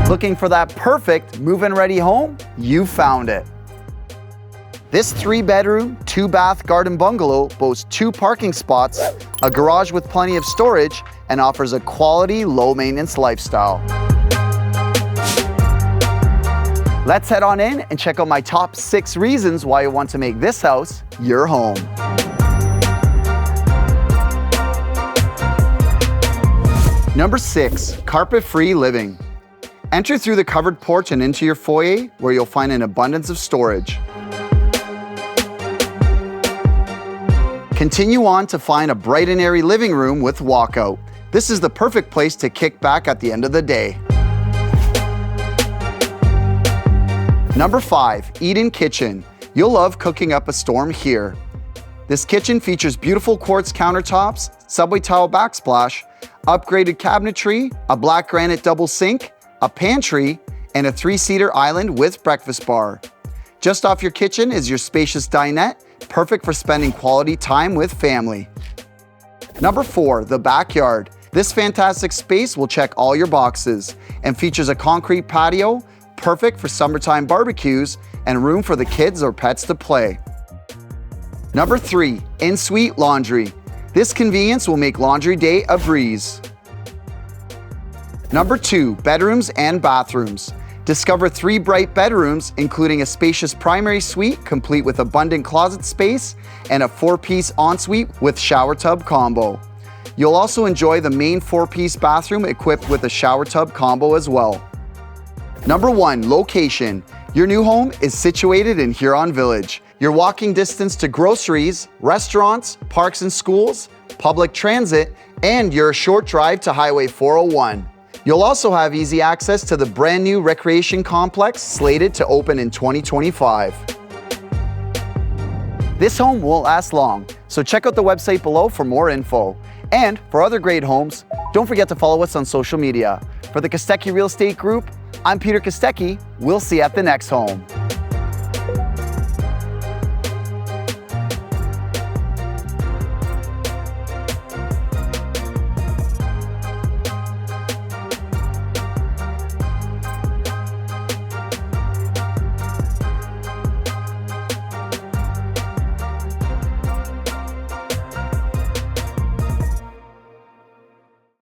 Looking for that perfect move-in ready home? You found it. This 3-bedroom, 2-bath garden bungalow boasts 2 parking spots, a garage with plenty of storage, and offers a quality, low-maintenance lifestyle. Let's head on in and check out my top 6 reasons why you want to make this house your home. Number 6, carpet-free living. Enter through the covered porch and into your foyer, where you'll find an abundance of storage. Continue on to find a bright and airy living room with walkout. This is the perfect place to kick back at the end of the day. Number 5, eat-in kitchen. You'll love cooking up a storm here. This kitchen features beautiful quartz countertops, subway tile backsplash, upgraded cabinetry, a black granite double sink, a pantry, and a 3-seater island with breakfast bar. Just off your kitchen is your spacious dinette, perfect for spending quality time with family. Number 4, the backyard. This fantastic space will check all your boxes and features a concrete patio, perfect for summertime barbecues, and room for the kids or pets to play. Number 3, in-suite laundry. This convenience will make laundry day a breeze. Number 2, bedrooms and bathrooms. Discover 3 bright bedrooms, including a spacious primary suite complete with abundant closet space and a 4-piece ensuite with shower tub combo. You'll also enjoy the main 4-piece bathroom equipped with a shower tub combo as well. Number 1, location. Your new home is situated in Huron Village. You're walking distance to groceries, restaurants, parks and schools, public transit, and you're a short drive to Highway 401. You'll also have easy access to the brand new recreation complex slated to open in 2025. This home won't last long, so check out the website below for more info. And for other great homes, don't forget to follow us on social media. For the Kostecki Real Estate Group, I'm Peter Kostecki. We'll see you at the next home.